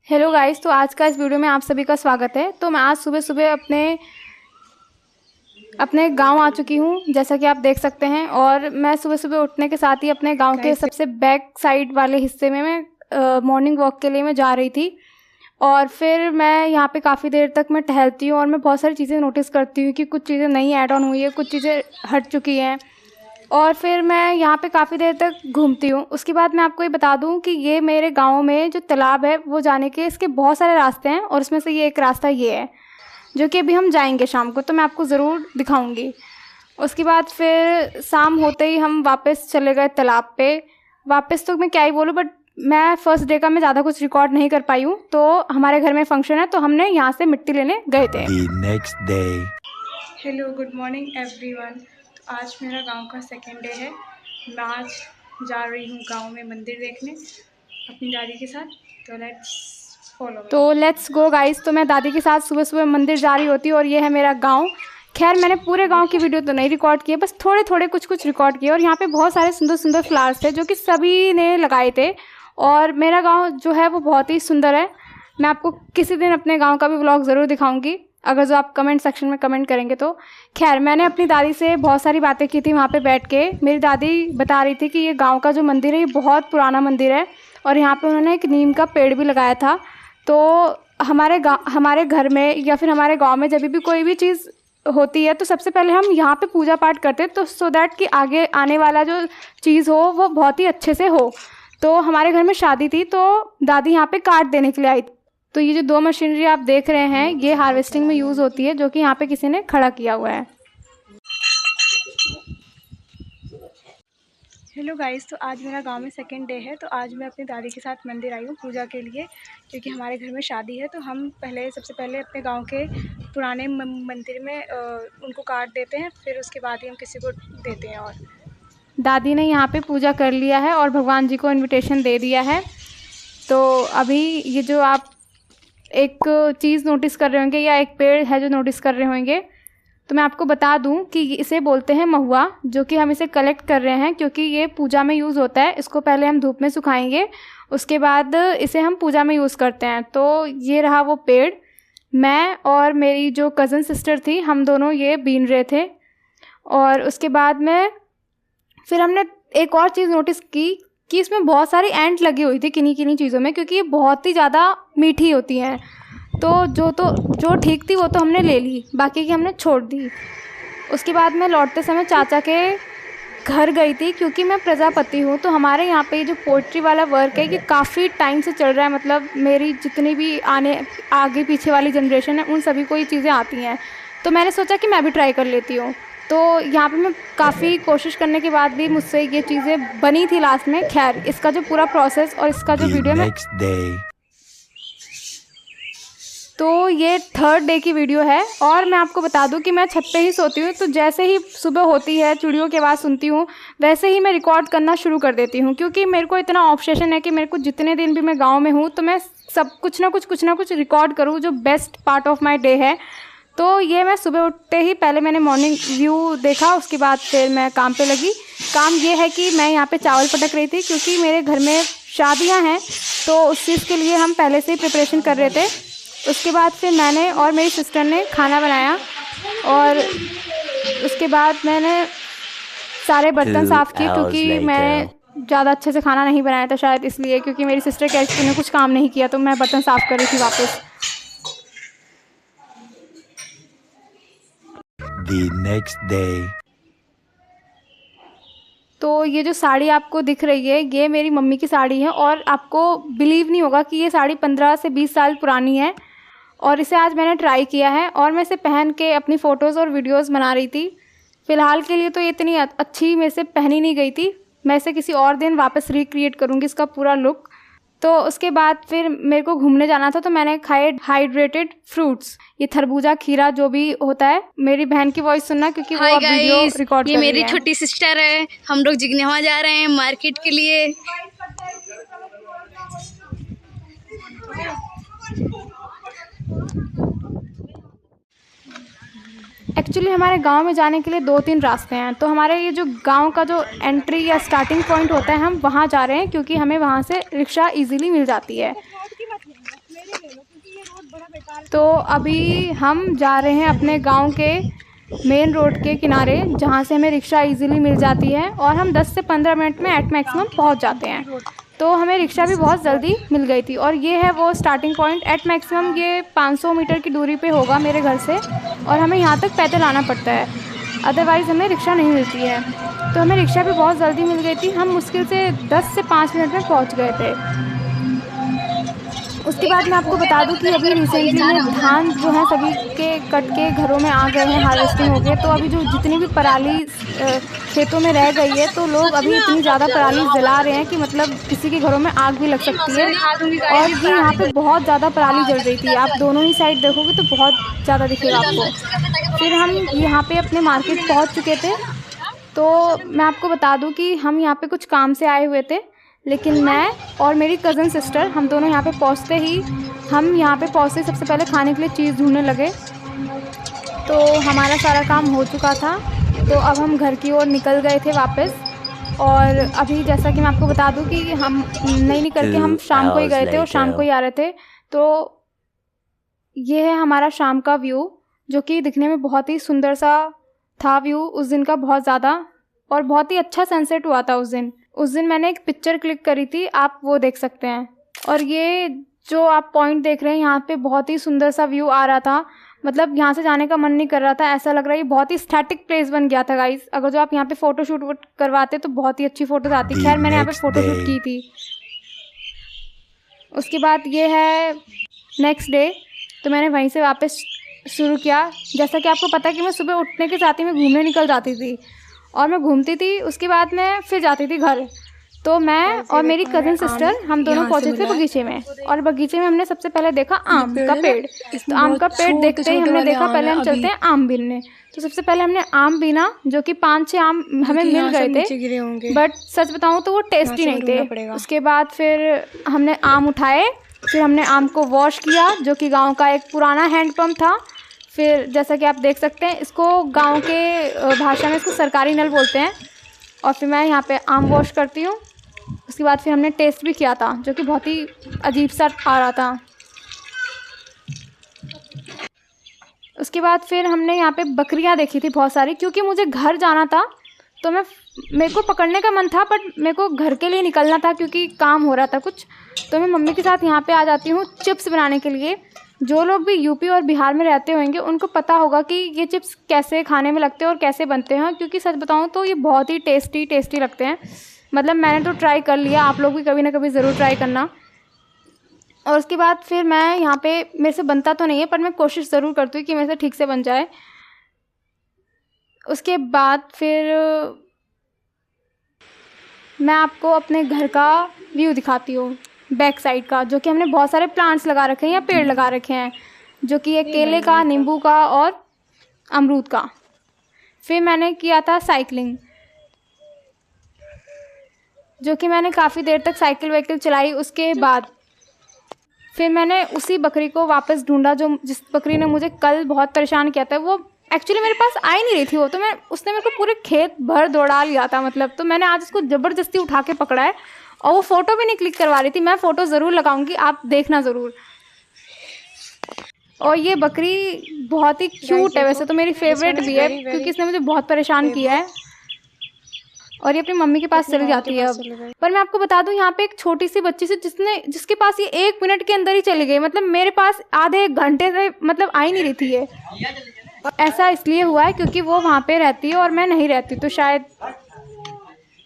Hello guys, तो आज का इस वीडियो में आप सभी का स्वागत है। तो मैं आज सुबह सुबह अपने गांव आ चुकी हूं, जैसा कि आप देख सकते हैं। और मैं सुबह सुबह उठने के साथ ही अपने गांव के सबसे बैक साइड वाले हिस्से में मैं मॉर्निंग वॉक के लिए मैं जा रही थी। और फिर मैं यहाँ पे काफ़ी देर तक मैं टहलती हूँ और मैं बहुत सारी चीज़ें नोटिस करती हूँ कि कुछ चीज़ें नई ऐड ऑन हुई है, कुछ चीज़ें हट चुकी हैं। और फिर मैं यहाँ पे काफ़ी देर तक घूमती हूँ। उसके बाद मैं आपको ये बता दूँ कि ये मेरे गांव में जो तालाब है वो जाने के इसके बहुत सारे रास्ते हैं, और उसमें से ये एक रास्ता ये है जो कि अभी हम जाएंगे शाम को, तो मैं आपको ज़रूर दिखाऊंगी। उसके बाद फिर शाम होते ही हम वापस चले गए तालाब पे। वापस तो मैं क्या ही बोलूँ, बट मैं फर्स्ट डे का मैं ज़्यादा कुछ रिकॉर्ड नहीं कर पाई हूँ। तो हमारे घर में फंक्शन है, तो हमने यहाँ से मिट्टी लेने गए थे। Next day. Hello, good morning everyone. तो आज मेरा गांव का सेकेंड डे है। मैं आज जा रही हूँ गांव में मंदिर देखने अपनी दादी के साथ। तो लेट्स गो गाइस। तो मैं दादी के साथ सुबह सुबह मंदिर जा रही होती और ये है मेरा गांव। खैर, मैंने पूरे गांव की वीडियो तो नहीं रिकॉर्ड की है, बस थोड़े थोड़े कुछ रिकॉर्ड किए। और यहाँ पे बहुत सारे सुंदर सुंदर फ्लावर्स थे जो कि सभी ने लगाए थे। और मेरा गाँव जो है वो बहुत ही सुंदर है। मैं आपको किसी दिन अपने गाँव का भी व्लॉग ज़रूर दिखाऊँगी, अगर जो आप कमेंट सेक्शन में कमेंट करेंगे तो। खैर, मैंने अपनी दादी से बहुत सारी बातें की थी वहाँ पे बैठ के। मेरी दादी बता रही थी कि ये गांव का जो मंदिर है ये बहुत पुराना मंदिर है, और यहाँ पे उन्होंने एक नीम का पेड़ भी लगाया था। तो हमारे घर में या फिर हमारे गांव में जब भी कोई भी चीज़ होती है तो सबसे पहले हम यहाँ पे पूजा पाठ करते हैं, तो सो दैट कि आगे आने वाला जो चीज़ हो वो बहुत ही अच्छे से हो। तो हमारे घर में शादी थी, तो दादी यहाँ पे काट देने के लिए आई। तो ये जो दो मशीनरी आप देख रहे हैं ये हार्वेस्टिंग में यूज़ होती है, जो कि यहाँ पे किसी ने खड़ा किया हुआ है। हेलो गाइस, तो आज मेरा गांव में सेकेंड डे है। तो आज मैं अपनी दादी के साथ मंदिर आई हूँ पूजा के लिए, क्योंकि हमारे घर में शादी है। तो हम सबसे पहले अपने गांव के पुराने मंदिर में उनको काट देते हैं, फिर उसके बाद ही हम किसी को देते हैं। और दादी ने यहाँ पे पूजा कर लिया है और भगवान जी को इन्विटेशन दे दिया है। तो अभी ये जो आप एक चीज़ नोटिस कर रहे होंगे या एक पेड़ है जो नोटिस कर रहे होंगे, तो मैं आपको बता दूं कि इसे बोलते हैं महुआ, जो कि हम इसे कलेक्ट कर रहे हैं क्योंकि ये पूजा में यूज़ होता है। इसको पहले हम धूप में सुखाएंगे, उसके बाद इसे हम पूजा में यूज़ करते हैं। तो ये रहा वो पेड़। मैं और मेरी जो कज़न सिस्टर थी, हम दोनों ये बीन रहे थे। और उसके बाद में फिर हमने एक और चीज़ नोटिस की कि इसमें बहुत सारी एंट लगी हुई थी किन्हीं किन्हीं चीज़ों में, क्योंकि ये बहुत ही ज़्यादा मीठी होती हैं। तो जो ठीक थी वो तो हमने ले ली, बाकी की हमने छोड़ दी। उसके बाद मैं लौटते समय चाचा के घर गई थी, क्योंकि मैं प्रजापति हूँ। तो हमारे यहाँ पे जो पोइट्री वाला वर्क है ये काफ़ी टाइम से चल रहा है। मतलब मेरी जितनी भी आगे पीछे वाली जनरेशन है उन सभी को ये चीज़ें आती हैं। तो मैंने सोचा कि मैं भी ट्राई कर लेती हूँ। तो यहाँ पे मैं काफ़ी कोशिश करने के बाद भी मुझसे ये चीज़ें बनी थी लास्ट में। खैर, इसका जो पूरा प्रोसेस और इसका जो वीडियो में, तो ये थर्ड डे की वीडियो है। और मैं आपको बता दूं कि मैं छत पे ही सोती हूँ, तो जैसे ही सुबह होती है चिड़ियों की आवाज़ सुनती हूँ वैसे ही मैं रिकॉर्ड करना शुरू कर देती हूँ, क्योंकि मेरे को इतना ऑब्सेशन है कि मेरे को जितने दिन भी मैं गांव में हूँ तो मैं सब कुछ ना कुछ रिकॉर्ड करूँ, जो best part of my day है। तो ये मैं सुबह उठते ही पहले मैंने मॉर्निंग व्यू देखा, उसके बाद फिर मैं काम पे लगी। काम ये है कि मैं यहाँ पे चावल पटक रही थी, क्योंकि मेरे घर में शादियाँ हैं, तो उस चीज़ के लिए हम पहले से ही प्रिपरेशन कर रहे थे। उसके बाद फिर मैंने और मेरी सिस्टर ने खाना बनाया, और उसके बाद मैंने सारे बर्तन साफ़ किए, क्योंकि मैंने ज़्यादा अच्छे से खाना नहीं बनाया था शायद इसलिए, क्योंकि मेरी सिस्टर कह रही थी तूने कुछ काम नहीं किया, तो मैं बर्तन साफ़ कर रही थी वापस। The next day. तो ये जो साड़ी आपको दिख रही है ये मेरी मम्मी की साड़ी है, और आपको बिलीव नहीं होगा कि ये साड़ी 15 से 20 साल पुरानी है। और इसे आज मैंने ट्राई किया है और मैं इसे पहन के अपनी फ़ोटोज़ और वीडियोज़ बना रही थी। फ़िलहाल के लिए तो ये इतनी अच्छी मेरे से पहनी नहीं गई थी। मैं इसे किसी और दिन वापस रिक्रिएट करूँगी इसका पूरा लुक। तो उसके बाद फिर मेरे को घूमने जाना था, तो मैंने खाए हाइड्रेटेड फ्रूट्स, ये खरबूजा खीरा जो भी होता है। मेरी बहन की वॉइस सुनना, क्योंकि वो वीडियो रिकॉर्ड कर रही है। ये मेरी छोटी सिस्टर है। हम लोग जिग्नेवा जा रहे हैं मार्केट के लिए। एक्चुअली हमारे गांव में जाने के लिए 2-3 रास्ते हैं। तो हमारे ये जो गांव का जो एंट्री या स्टार्टिंग पॉइंट होता है हम वहाँ जा रहे हैं, क्योंकि हमें वहाँ से रिक्शा इजीली मिल जाती है। तो अभी हम जा रहे हैं अपने गांव के मेन रोड के किनारे, जहां से हमें रिक्शा इजीली मिल जाती है और हम 10 से 15 मिनट में एट मैक्सिमम पहुंच जाते हैं। तो हमें रिक्शा भी बहुत जल्दी मिल गई थी और ये है वो स्टार्टिंग पॉइंट। एट मैक्सिमम ये 500 मीटर की दूरी पे होगा मेरे घर से और हमें यहाँ तक पैदल आना पड़ता है, अदरवाइज़ हमें रिक्शा नहीं मिलती है। तो हमें रिक्शा भी बहुत जल्दी मिल गई थी, हम मुश्किल से 10 से 5 मिनट में पहुँच गए थे। उसके बाद मैं आपको बता दूं कि अभी रिसेंटली में धान जो है सभी के कट के घरों में आ गए हैं, हार्वेस्टिंग हो गए। तो अभी जो जितनी भी पराली खेतों में रह गई है तो लोग अभी इतनी ज़्यादा पराली जला रहे हैं कि मतलब किसी के घरों में आग भी लग सकती है। और ये यहाँ पे बहुत ज़्यादा पराली जल रही थी, आप दोनों ही साइड देखोगे तो बहुत ज़्यादा दिखेगा आपको। फिर हम यहाँ पर अपने मार्केट पहुँच चुके थे। तो मैं आपको बता दूँ कि हम यहाँ पर कुछ काम से आए हुए थे, लेकिन मैं और मेरी कज़न सिस्टर हम दोनों यहाँ पे पहुँचते ही सबसे पहले खाने के लिए चीज़ ढूंढने लगे। तो हमारा सारा काम हो चुका था, तो अब हम घर की ओर निकल गए थे वापस। और अभी जैसा कि मैं आपको बता दूं कि हम नहीं निकल के हम शाम को ही गए थे और शाम को ही आ रहे थे। तो ये है हमारा शाम का व्यू, जो कि दिखने में बहुत ही सुंदर सा था व्यू उस दिन का, बहुत ज़्यादा, और बहुत ही अच्छा सनसेट हुआ था उस दिन मैंने एक पिक्चर क्लिक करी थी, आप वो देख सकते हैं। और ये जो आप पॉइंट देख रहे हैं यहाँ पे बहुत ही सुंदर सा व्यू आ रहा था, मतलब यहाँ से जाने का मन नहीं कर रहा था, ऐसा लग रहा है ये बहुत ही स्टैटिक प्लेस बन गया था गाइस। अगर जो आप यहाँ पे फ़ोटो शूट करवाते तो बहुत ही अच्छी फ़ोटोज़ आती। खैर मैंने यहाँ पे फ़ोटो शूट की थी। उसके बाद ये है नेक्स्ट डे, तो मैंने वहीं से वापस शुरू किया। जैसा कि आपको पता है कि मैं सुबह उठने के साथ ही मैं घूमने निकल जाती थी और मैं घूमती थी, उसके बाद मैं फिर जाती थी घर। तो मैं और मेरी कज़न सिस्टर हम दोनों पहुंचे थे बगीचे में, और बगीचे में हमने सबसे पहले देखा आम का पेड़। तो आम का पेड़ देखते ही हमने देखा पहले हम चलते हैं आम बीनने। तो सबसे पहले हमने आम बीना, जो कि 5-6 आम हमें मिल गए थे, बट सच बताऊँ तो वो टेस्टी नहीं थे। उसके बाद फिर हमने आम उठाए, फिर हमने आम को वॉश किया, जो कि गाँव का एक पुराना हैंडपम्प था। फिर जैसा कि आप देख सकते हैं, इसको गांव के भाषा में इसको सरकारी नल बोलते हैं। और फिर मैं यहाँ पे आम वॉश करती हूँ। उसके बाद फिर हमने टेस्ट भी किया था, जो कि बहुत ही अजीब सा आ रहा था। उसके बाद फिर हमने यहाँ पे बकरियाँ देखी थी बहुत सारी, क्योंकि मुझे घर जाना था। तो मेरे को पकड़ने का मन था, बट मेरे को घर के लिए निकलना था क्योंकि काम हो रहा था कुछ। तो मैं मम्मी के साथ यहाँ पे आ जाती हूँ चिप्स बनाने के लिए। जो लोग भी यूपी और बिहार में रहते होंगे उनको पता होगा कि ये चिप्स कैसे खाने में लगते हैं और कैसे बनते हैं, क्योंकि सच बताऊं तो ये बहुत ही टेस्टी लगते हैं। मतलब मैंने तो ट्राई कर लिया, आप लोग भी कभी ना कभी ज़रूर ट्राई करना। और उसके बाद फिर मैं यहाँ पे, मेरे से बनता तो नहीं है पर मैं कोशिश ज़रूर करती हूँ कि मेरे से ठीक से बन जाए। उसके बाद फिर मैं आपको अपने घर का व्यू दिखाती हूँ, बैक साइड का, जो कि हमने बहुत सारे प्लांट्स लगा रखे हैं या पेड़ लगा रखे हैं, जो कि एक केले का, नींबू का और अमरूद का। फिर मैंने किया था साइकिलिंग, जो कि मैंने काफ़ी देर तक साइकिल चलाई। उसके बाद फिर मैंने उसी बकरी को वापस ढूंढा जिस बकरी ने मुझे कल बहुत परेशान किया था। वो एक्चुअली मेरे पास आ ही नहीं रही थी, वो तो उसने मेरे को पूरे खेत भर दौड़ा लिया था मतलब। तो मैंने आज उसको ज़बरदस्ती उठा के पकड़ा है, और वो फ़ोटो भी नहीं क्लिक करवा रही थी। मैं फ़ोटो ज़रूर लगाऊंगी, आप देखना ज़रूर। और ये बकरी बहुत ही क्यूट है, वैसे तो मेरी फेवरेट भी है, क्योंकि इसने मुझे बहुत परेशान किया है। और ये अपनी मम्मी के पास चली जाती है अब। पर मैं आपको बता दूं, यहाँ पे एक छोटी सी बच्ची से जिसके पास ये 1 मिनट के अंदर ही चली गई, मतलब मेरे पास आधे 1 घंटे से मतलब आ ही नहीं रही थी ये। ऐसा इसलिए हुआ है क्योंकि वो वहाँ पे रहती है और मैं नहीं रहती, तो शायद।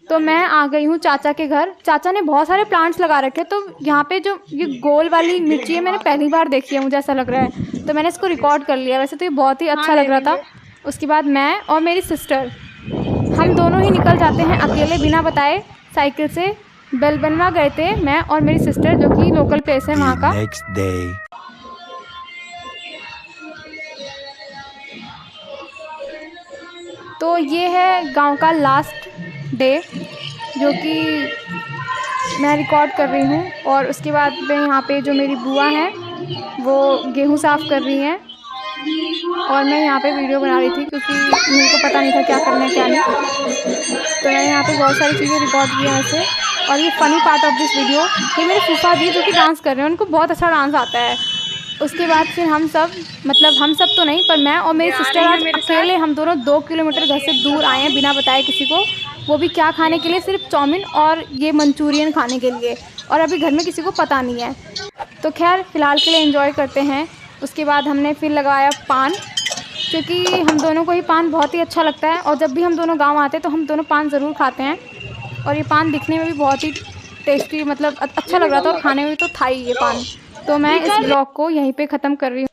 तो मैं आ गई हूँ चाचा के घर। चाचा ने बहुत सारे प्लांट्स लगा रखे, तो यहाँ पे जो ये गोल वाली मिर्ची है मैंने पहली बार देखी है, मुझे ऐसा लग रहा है, तो मैंने इसको रिकॉर्ड कर लिया। वैसे तो ये बहुत ही अच्छा लग रहा था। उसके बाद मैं और मेरी सिस्टर हम दोनों ही निकल जाते हैं अकेले बिना बताए साइकिल से। बेलबनवा गए थे मैं और मेरी सिस्टर, जो कि लोकल प्लेस है वहाँ का। तो ये है गांव का लास्ट डे, जो कि मैं रिकॉर्ड कर रही हूँ। और उसके बाद में यहाँ पे जो मेरी बुआ हैं वो गेहूँ साफ़ कर रही हैं, और मैं यहाँ पे वीडियो बना रही थी क्योंकि मेरे को पता नहीं था क्या करना है क्या नहीं। तो मैंने यहाँ पे बहुत सारी चीज़ें रिकॉर्ड की हैं वैसे। और ये funny part of this video, ये मेरे फूफा जी जो कि डांस कर रहे हैं, उनको बहुत अच्छा डांस आता है। उसके बाद फिर हम सब, मतलब हम सब तो नहीं, पर मैं और मेरी सिस्टर आज अकेले, हम दोनों 2 किलोमीटर घर से दूर आए हैं बिना बताए किसी को, वो भी क्या खाने के लिए, सिर्फ चाउमीन और ये मंचूरियन खाने के लिए, और अभी घर में किसी को पता नहीं है। तो खैर फ़िलहाल के लिए एंजॉय करते हैं। उसके बाद हमने फिर लगाया पान, क्योंकि हम दोनों को ही पान बहुत ही अच्छा लगता है, और जब भी हम दोनों गाँव आते हैं तो हम दोनों पान ज़रूर खाते हैं। और ये पान दिखने में भी बहुत ही टेस्टी, मतलब अच्छा लग रहा था, और खाने में भी तो था ही ये पान। तो मैं इस ब्लॉग को यहीं पे ख़त्म कर रही हूँ।